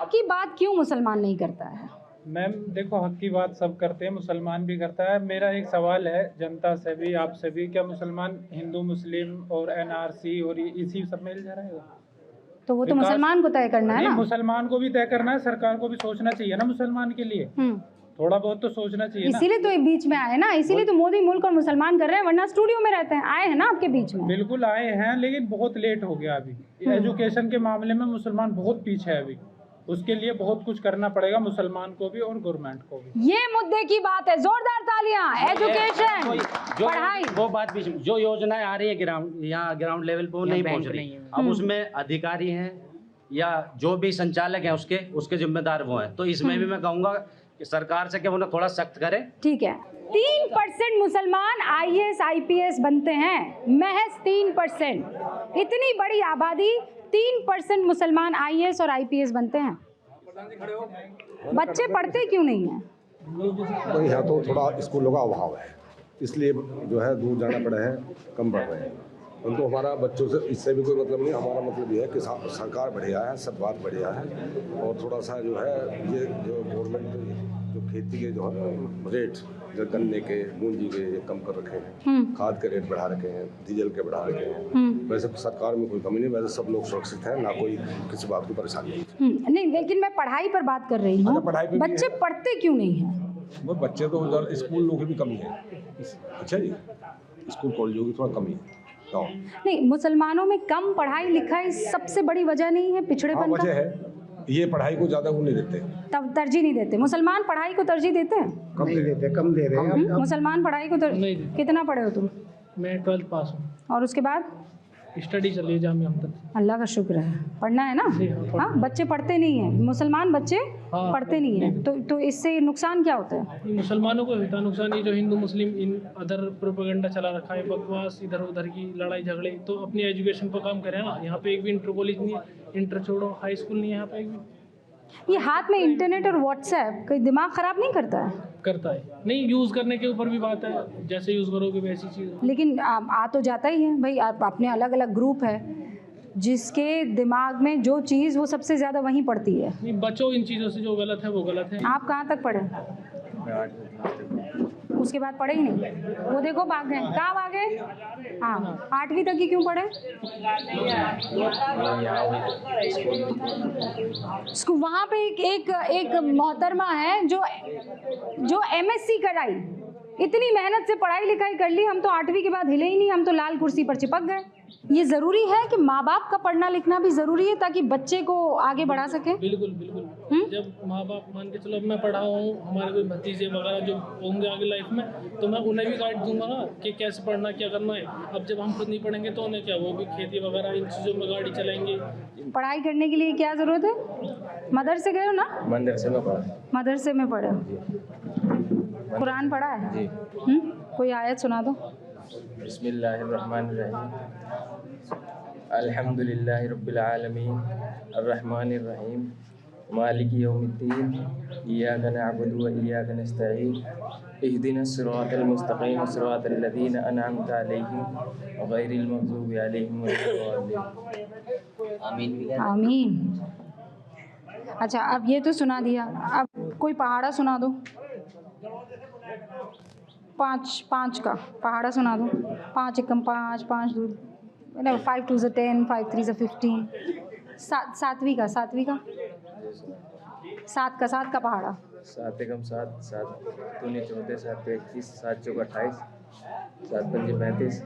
हक की बात क्यों मुसलमान नहीं करता है? मैम देखो, हक की बात सब करते हैं, मुसलमान भी करता है। मेरा एक सवाल है जनता से भी, आपसे भी, क्या मुसलमान हिंदू मुस्लिम और एनआरसी और इसी सब में जा रहेगा? तो वो तो मुसलमान को तय करना है ना। मुसलमान को भी तय करना है, सरकार को भी सोचना चाहिए ना मुसलमान के लिए। थोड़ा बहुत तो सोचना चाहिए ना। इसीलिए तो ये बीच में आए ना, इसीलिए तो मोदी मुल्क और मुसलमान कर रहे हैं, वरना स्टूडियो में रहते हैं। आए हैं ना आपके बीच में। बिल्कुल आए हैं, लेकिन बहुत लेट हो गया अभी। एजुकेशन के मामले में मुसलमान बहुत पीछे है अभी। उसके लिए बहुत कुछ करना पड़ेगा मुसलमान को भी और गवर्नमेंट को भी। ये मुद्दे की बात है, जोरदार तालियां। एजुकेशन, पढ़ाई, वो बात भी, जो योजनाएं आ रही है ग्राउंड लेवल पे वो नहीं पहुंच रही। अब उसमें अधिकारी हैं या जो भी संचालक हैं उसके जिम्मेदार वो हैं। तो इसमें भी मैं कहूँगा कि सरकार से कि वो थोड़ा सख्त करे। ठीक है। 3% मुसलमान IAS IPS बनते हैं, महज 3%। इतनी बड़ी आबादी, 3% मुसलमान IAS और IPS बनते हैं। बच्चे पढ़ते क्यों नहीं हैं? तो यहाँ तो थोड़ा स्कूलों का अभाव है, इसलिए जो है दूर जाना पड़ा है, कम पढ़ रहे हैं। परंतु हमारा बच्चों से इससे भी कोई मतलब नहीं। हमारा मतलब ये है कि सरकार बढ़िया है, सब बात बढ़िया है। और थोड़ा सा जो है ये जो गवर्नमेंट जो खेती के जो है रेट, जो गन्ने के, मूंजी के, ये कम कर रखे हैं, खाद के रेट बढ़ा रखे हैं, डीजल के बढ़ा रखे हैं। वैसे सरकार में कोई कमी नहीं, वैसे सब लोग सुरक्षित हैं, ना कोई किसी बात की परेशानी नहीं। लेकिन मैं पढ़ाई पर बात कर रही हूँ। बच्चे पढ़ते क्यों नहीं हैं? वो बच्चे तो उधर स्कूल लोगों की भी कमी है। अच्छा जी, स्कूल कॉलेजों की थोड़ा कमी है। नहीं, मुसलमानों में कम पढ़ाई लिखाई सबसे बड़ी वजह नहीं है पिछड़ेपन का? वजह है ये, पढ़ाई को ज़्यादा वो नहीं देते, तब तरजीह नहीं देते। मुसलमान पढ़ाई को तरजीह देते हैं? कम देते, कम दे रहे हैं। मुसलमान पढ़ाई को कितना पढ़े हो तुम? मैं 12th पास हूँ। और उसके बाद स्टडी चल रही है जामिया में। अल्लाह का शुक्र है, पढ़ना है ना। हाँ, बच्चे पढ़ते नहीं हैं, मुसलमान बच्चे पढ़ते नहीं हैं। तो इससे नुकसान क्या होता है? मुसलमानों को होता नुकसान, ये जो हिंदू मुस्लिम इन अदर प्रोपेगेंडा चला रखा है, बकवास, इधर उधर की लड़ाई झगड़े। तो अपनी एजुकेशन पर काम करें ना। यहाँ पे एक भी इंटर कॉलेज नहीं है, इंटर छोड़ो, हाई स्कूल नहीं है यहाँ पे एक भी। ये हाथ में इंटरनेट और व्हाट्सएप कोई दिमाग खराब नहीं करता है? करता है। नहीं, यूज़ करने के ऊपर भी बात है, जैसे यूज़ करोगे वैसी चीज़। लेकिन आ तो जाता ही है भाई। आप अपने अलग अलग ग्रुप है, जिसके दिमाग में जो चीज़ वो सबसे ज़्यादा वहीं पड़ती है। नहीं, बचो इन चीज़ों से, जो गलत है वो गलत है। आप कहाँ तक पढ़े? उसके बाद पढ़े ही नहीं। वो देखो भाग गए। कहाँ भाग गए? हाँ, 8वीं तक ही क्यों पढ़े? वहाँ पे एक मोहतरमा है जो MSc कराई, इतनी मेहनत से पढ़ाई लिखाई कर ली। हम तो 8वीं के बाद हिले ही नहीं, हम तो लाल कुर्सी पर चिपक गए। ये ज़रूरी है कि माँ बाप का पढ़ना लिखना भी ज़रूरी है, ताकि बच्चे को आगे बढ़ा सके। बिल्कुल बिल्कुल। जब माँ बाप, मान के चलो अब मैं पढ़ा हूँ, हमारे कोई भतीजे वगैरह जो होंगे आगे लाइफ में, तो मैं उन्हें भी गाइड दूंगा ना कि कैसे पढ़ना, क्या करना है। अब जब हम खुद नहीं पढ़ेंगे तो उन्हें क्या, वो भी खेती वगैरह इन चीज़ों में गाड़ी चलाएंगे। पढ़ाई करने के लिए क्या ज़रूरत है? मदरसे गए हो ना? मदरसे में पढ़ा। मदरसे में पढ़े हो? कुरान पढ़ा है? कोई आयत सुना दो। बिस्मिल्लाहिर्रहमानिर्रहीम, अल्हम्दुलिल्लाहि रब्बिल आलमीन, अर्रहमानिर रहीम, मालिकी यौमिद्दीन, इय्याका नअबुदु व इय्याका नस्तईन, इहदिनस सिरातल मुस्तकीम, सिरातल लज़ीना अनअमता अलैहिम गैरिल मग़ज़ूबि अलैहिम वलद्दाल्लीन। आमीन। अच्छा, अब ये तो सुना दिया, अब कोई पहाड़ा सुना दो। 5 का पहाड़ा सुना दो। 5 एकम 5, 5 2, 5 2 10, 5 3 15। 7वीं का 7 का पहाड़ा। 7 एकम 7, 7 दूनी 14, 7 21, 7 चौक 28, 7 पंजे 35,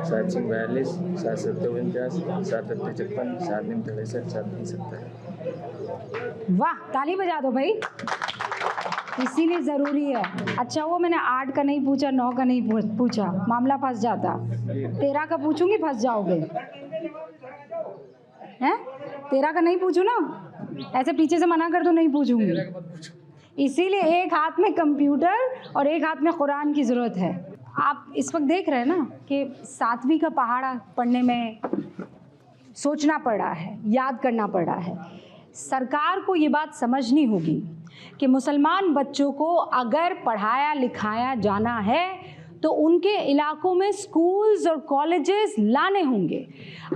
7 छः 42, 7 सत्ते 49, 7 अट्ठे 56, 7 निम 63, 7 तीन 70। वाह, ताली बजा दो भाई, इसीलिए ज़रूरी है। अच्छा, वो मैंने 8 का नहीं पूछा, 9 का नहीं पूछा, मामला फंस जाता। 13 का पूछूंगी, फंस जाओगे। हैं? 13 का नहीं पूछूं ना, ऐसे पीछे से मना कर दो, नहीं पूछूंगी। इसीलिए एक हाथ में कंप्यूटर और एक हाथ में कुरान की ज़रूरत है। आप इस वक्त देख रहे हैं ना कि 7वीं का पहाड़ा पढ़ने में सोचना पड़ा है, याद करना पड़ा है। सरकार को ये बात समझनी होगी कि मुसलमान बच्चों को अगर पढ़ाया लिखाया जाना है तो उनके इलाकों में स्कूल्स और कॉलेजेस लाने होंगे।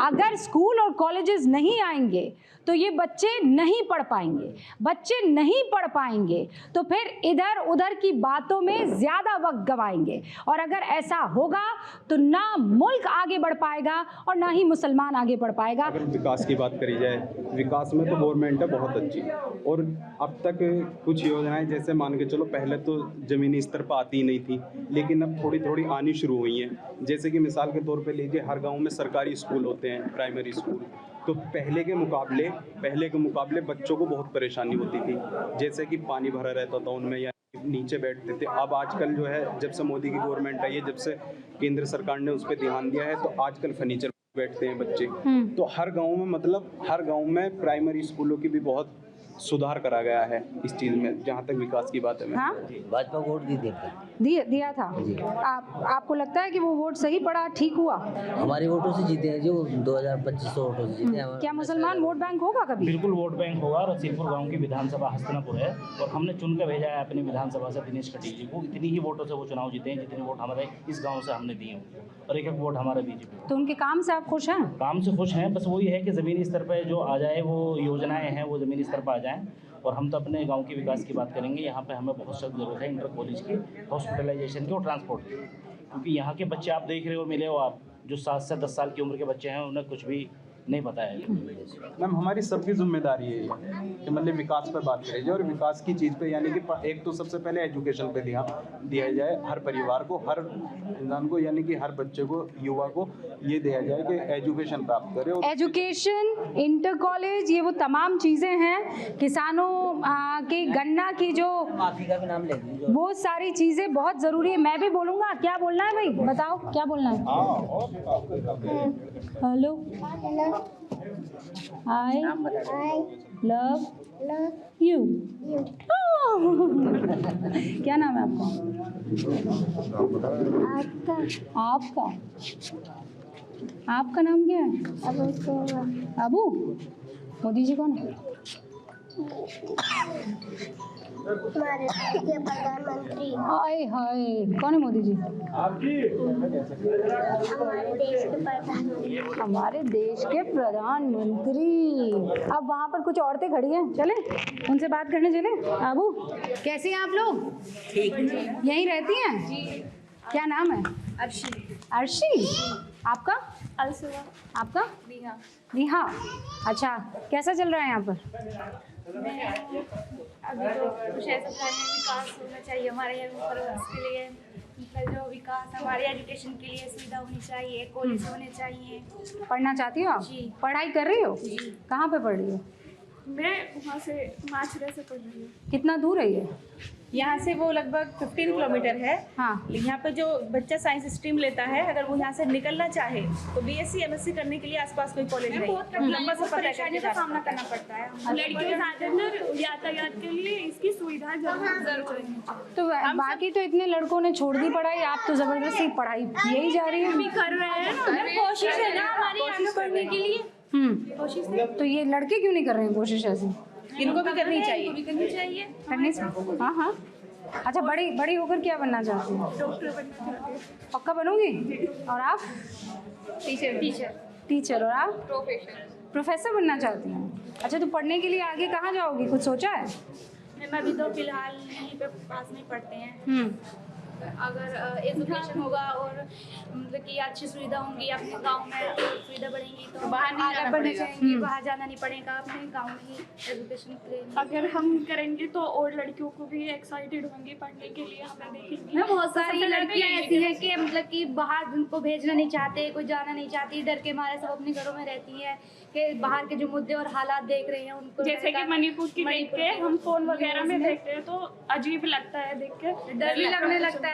अगर स्कूल और कॉलेजेस नहीं आएंगे तो ये बच्चे नहीं पढ़ पाएंगे। बच्चे नहीं पढ़ पाएंगे तो फिर इधर उधर की बातों में ज़्यादा वक्त गवाएंगे, और अगर ऐसा होगा तो ना मुल्क आगे बढ़ पाएगा और ना ही मुसलमान आगे बढ़ पाएगा। अगर विकास की बात करी जाए, विकास में तो गवर्नमेंट है बहुत अच्छी, और अब तक कुछ योजनाएं जैसे मान के चलो पहले तो ज़मीनी स्तर पर आती ही नहीं थी, लेकिन अब थोड़ी थोड़ी आनी शुरू हुई हैं। जैसे कि मिसाल के तौर पे लीजिए, हर गांव में सरकारी स्कूल होते हैं, प्राइमरी स्कूल। तो पहले के मुकाबले बच्चों को बहुत परेशानी होती थी, जैसे कि पानी भरा रहता था उनमें या नीचे बैठते थे। अब आजकल जो है, जब से मोदी की गवर्नमेंट आई है, जब से केंद्र सरकार ने उस पर ध्यान दिया है, तो आजकल फर्नीचर बैठते हैं बच्चे। तो हर गांव में प्राइमरी स्कूलों की भी बहुत सुधार करा गया है इस चीज़ में, जहाँ तक विकास की बात है। मैं भाजपा वोट दिया था। आपको लगता है कि वो वोट सही पड़ा, ठीक हुआ? हमारे वोटों से जीते हैं जो 2025 वोटों से जीते हैं। क्या मुसलमान वोट बैंक होगा कभी? बिल्कुल वोट बैंक होगा। रसीलपुर गांव की विधानसभा हस्तिनापुर है और हमने चुन कर भेजा है अपनी विधानसभा से दिनेश खटीक जी को। इतनी ही वोटों से वो चुनाव जीते हैं जितने वोट हमारे इस गाँव से हमने दिए हैं, और एक वोट हमारा बीजेपी। तो उनके काम से आप खुश हैं? काम से खुश हैं, बस वही है कि ज़मीनी स्तर पर जो आ जाए, वो योजनाएँ हैं वो ज़मीनी स्तर पर आ जाएँ। और हम तो अपने गांव के विकास की बात करेंगे। यहाँ पे हमें बहुत सख्त ज़रूरत है इंटर कॉलेज की, हॉस्पिटलाइजेशन की और ट्रांसपोर्ट की, क्योंकि यहाँ के बच्चे आप देख रहे हो, मिले हो आप, जो 7 से 10 साल की उम्र के बच्चे हैं, उन्हें कुछ भी नहीं पता है। मैम, हमारी सबकी जिम्मेदारी है कि मतलब विकास पर बात करी जाए, और विकास की चीज़ पे यानी कि एक तो सबसे पहले एजुकेशन पे ध्यान दिया जाए। हर परिवार को, हर इंसान को, यानी कि हर बच्चे को, युवा को ये दिया जाए कि एजुकेशन प्राप्त करे। और एजुकेशन, इंटर कॉलेज, ये वो तमाम चीज़ें हैं। किसानों के गन्ना की जो माफी का भी नाम ले लीजिए, वो सारी चीज़ें बहुत ज़रूरी है। मैं भी बोलूँगा, क्या बोलना है भाई, बताओ क्या बोलना है? Hello, I love you. क्या नाम है आपका? आपका नाम क्या है? अबू। मोदी जी कौन है? हमारे देश के प्रधानमंत्री। हाय हाय, कौन है मोदी जी? हमारे देश के प्रधानमंत्री। अब वहाँ पर कुछ औरतें खड़ी हैं, चले उनसे बात करने चले। आबू, कैसी हैं आप लोग? ठीक। यहीं रहती हैं? क्या नाम है? अर्शी। आपका? अलसुआ। आपका? नेहा। अच्छा, कैसा चल रहा है यहाँ पर? अभी तो कुछ ऐसा प्लान है, विकास होना चाहिए हमारे यहाँ पर, उसके लिए मतलब जो विकास हमारे एजुकेशन के लिए सुविधा होनी चाहिए, कॉलेज होने चाहिए। पढ़ना चाहती हो आप? जी। पढ़ाई कर रही हो? जी। कहाँ पे पढ़ रही हो? मैं वहाँ से माछरे से पढ़ रही हूँ। कितना दूर है ये? यहाँ से वो लगभग 15 किलोमीटर है। हाँ। यहाँ पर जो बच्चा साइंस स्ट्रीम लेता है, अगर वो यहाँ से निकलना चाहे तो बीएससी एमएससी करने के लिए आसपास कोई कॉलेज नहीं, लंबा सफर परेशानी का सामना करना पड़ता है। लड़कियों के साथ यातायात के लिए इसकी सुविधा जरूर चाहिए। तो बाकी तो इतने लड़कों ने छोड़ दी पढ़ाई, आप तो जबरदस्ती पढ़ाई यही जा रही है। कर रहे हैं ना, कोशिश है ना हमारी आगे बढ़ने के लिए। कोशिश है। तो ये लड़के क्यों नहीं कर रहे हैं कोशिश ऐसी? इनको भी करनी चाहिए। करनी चाहिए। करनी चाहिए। हाँ हाँ। अच्छा, बड़ी होकर क्या बनना चाहती हो? डॉक्टर बनना चाहती हूँ। पक्का बनोगी? और आप? टीचर। और आप? प्रोफेसर बनना चाहती हैं? अच्छा, तो पढ़ने के लिए आगे कहाँ जाओगी, कुछ सोचा है? मैं अभी तो फिलहाल यहीं पे पास में पढ़ते हैं। अगर एजुकेशन होगा और मतलब कि अच्छी सुविधा होंगी, अपने गांव में सुविधा बढ़ेंगी तो बाहर नहीं जाना पड़ेगा, बाहर जाना नहीं पड़ेगा, अपने गांव में ही एजुकेशन लेंगे। अगर हम करेंगे तो और लड़कियों को भी एक्साइटेड होंगी पढ़ने के लिए, हमें देखेंगे। बहुत सारी लड़कियां ऐसी हैं कि मतलब कि बाहर उनको भेजना नहीं चाहते, कोई जाना नहीं चाहती, डर के मारे सब अपने घरों में रहती है कि बाहर के जो मुद्दे और हालात देख रहे हैं उनको, जैसे कि मणिपुर की देख के हम फोन वगैरह में देखते हैं तो अजीब लगता है, देख के डर भी लगने लगता है।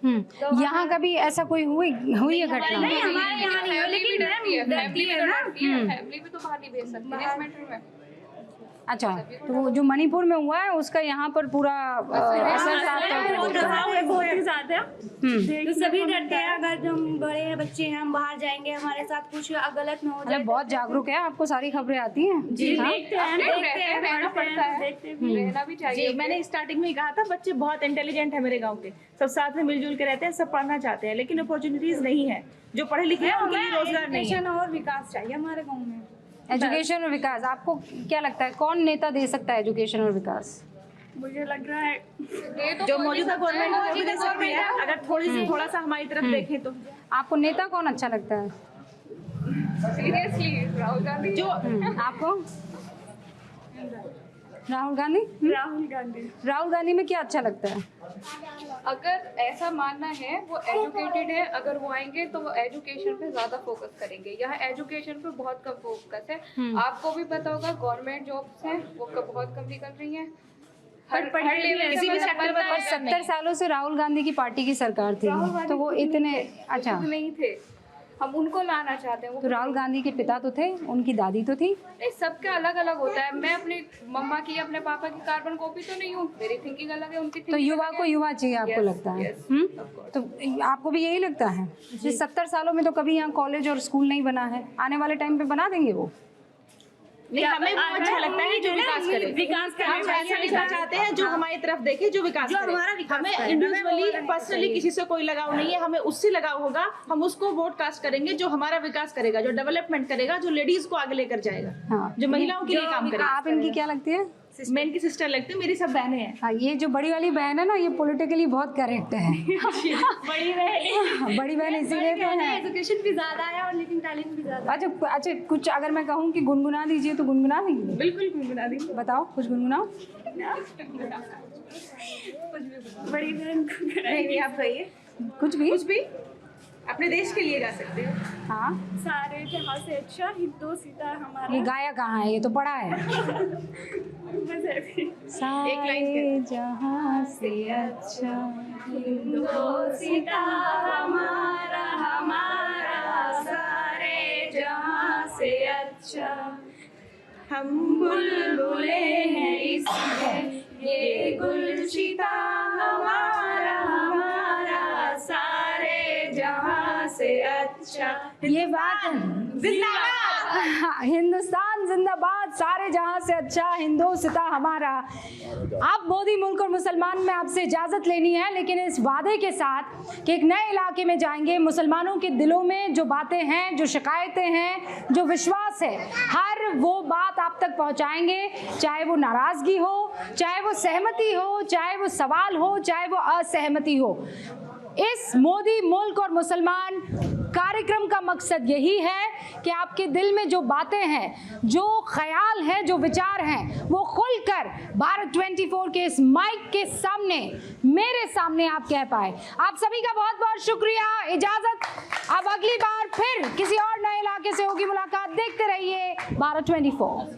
तो यहाँ कभी ऐसा कोई हुई है घटना? नहीं, हमारे यहाँ नहीं है, लेकिन फैमिली भी तो बाहर नहीं भेज सकते इस मैटर में। अच्छा, तो वो जो मणिपुर में हुआ है उसका यहाँ पर पूरा असर बहुत ही ज्यादा। तो सभी डरते हैं, अगर हम बड़े बच्चे हैं, हम बाहर जाएंगे, हमारे साथ कुछ गलत न हो जाए। बहुत जागरूक है, आपको सारी खबरें आती हैं? जी, देखते हैं पड़ता है, रहना भी चाहिए। जी, मैंने स्टार्टिंग में ही कहा था बच्चे बहुत इंटेलिजेंट है मेरे गांव के, सब साथ में मिलजुल के रहते हैं, सब पढ़ना चाहते हैं, लेकिन अपॉर्चुनिटीज नहीं है। जो पढ़े लिखे हैं उनके लिए रोजगार नहीं है। और विकास चाहिए हमारे गाँव में। एजुकेशन और विकास, आपको क्या लगता है कौन नेता दे सकता है एजुकेशन और विकास? मुझे लग रहा है जो मौजूदा गवर्नमेंट है वो भी दे सकती है, अगर थोड़ा सा हमारी तरफ देखें तो। आपको नेता कौन अच्छा लगता है? सीरियसली राहुल गांधी। जो आपको? राहुल गांधी। राहुल गांधी में क्या अच्छा लगता है? अगर ऐसा मानना है वो एजुकेटेड है, अगर वो आएंगे तो वो एजुकेशन पे ज्यादा फोकस करेंगे। यहाँ एजुकेशन पे बहुत कम फोकस है। आपको भी पता होगा गवर्नमेंट जॉब्स हैं वो बहुत कम निकल रही हैं। हर लेवल किसी भी सेक्टर पर 70 सालों से राहुल गांधी की पार्टी की सरकार थी, तो वो इतने अच्छा नहीं थे, हम उनको लाना चाहते हैं। तो राहुल गांधी के पिता तो थे, उनकी दादी तो थी। नहीं, सबके अलग अलग होता है। मैं अपनी मम्मा की अपने पापा की कार्बन कॉपी तो नहीं हूँ, मेरी थिंकिंग अलग है, उनकी तो युवा को युवा चाहिए आपको लगता है? तो आपको भी यही लगता है? 70 सालों में तो कभी यहाँ कॉलेज और स्कूल नहीं बना है, आने वाले टाइम पे बना देंगे वो? नहीं, हमें वो अच्छा लगता है जो विकास करे। हम ऐसा विकास चाहते हैं जो हमारी तरफ देखे, जो विकास करे। हमें इंडिविजुअली पर्सनली किसी से कोई लगाव नहीं है, हमें उससे लगाव होगा। हम उसको वोट कास्ट करेंगे जो हमारा विकास करेगा, जो डेवलपमेंट करेगा, जो लेडीज को आगे लेकर जाएगा, हाँ। जो महिलाओं के लिए काम करेगा। आप इनकी क्या लगती है? मैं इनकी सिस्टर लगती हूँ, मेरी सब बहनें हैं। हाँ, ये जो बड़ी वाली बहन है ना, ये पॉलिटिकली बहुत करेक्ट है। बड़ी बहन इसीलिए तो है। एजुकेशन भी ज्यादा है और लेकिन टैलेंट भी ज्यादा। अच्छा, कुछ अगर मैं कहूँ कि गुनगुना दीजिए तो गुनगुना देंगे? बिल्कुल गुनगुना देंगे। बताओ, कुछ गुनगुनाओ। बड़ी बहन नहीं, आप कहिए कुछ भी अपने देश के लिए गा सकते हो। हाँ, सारे जहाँ से अच्छा हिंदू सीता हमारा। ये गाया कहाँ है? ये तो पढ़ा है। सारे जहाँ से अच्छा हिंदू सीता हमारा, हमारा सारे जहाँ से अच्छा। हम बुलबुले हैं इसमें, ये गुलशिता हमारा, हमारा सारे जहाँ से अच्छा। ये बात हिंदुस्तान जिंदाबाद, सारे जहां से अच्छा हिंदुस्ता हमारा। अब मोदी मुल्क और मुसलमान में आपसे इजाज़त लेनी है, लेकिन इस वादे के साथ कि एक नए इलाके में जाएंगे, मुसलमानों के दिलों में जो बातें हैं, जो शिकायतें हैं, जो विश्वास है, हर वो बात आप तक पहुंचाएंगे, चाहे वो नाराज़गी हो, चाहे वो सहमति हो, चाहे वो सवाल हो, चाहे वो असहमति हो। इस मोदी मुल्क और मुसलमान कार्यक्रम का मकसद यही है कि आपके दिल में जो बातें हैं, जो ख्याल हैं, जो विचार हैं, वो खुलकर भारत 24 के इस माइक के सामने, मेरे सामने आप कह पाए। आप सभी का बहुत बहुत शुक्रिया। इजाज़त, अब अगली बार फिर किसी और नए इलाके से होगी मुलाकात। देखते रहिए भारत 24।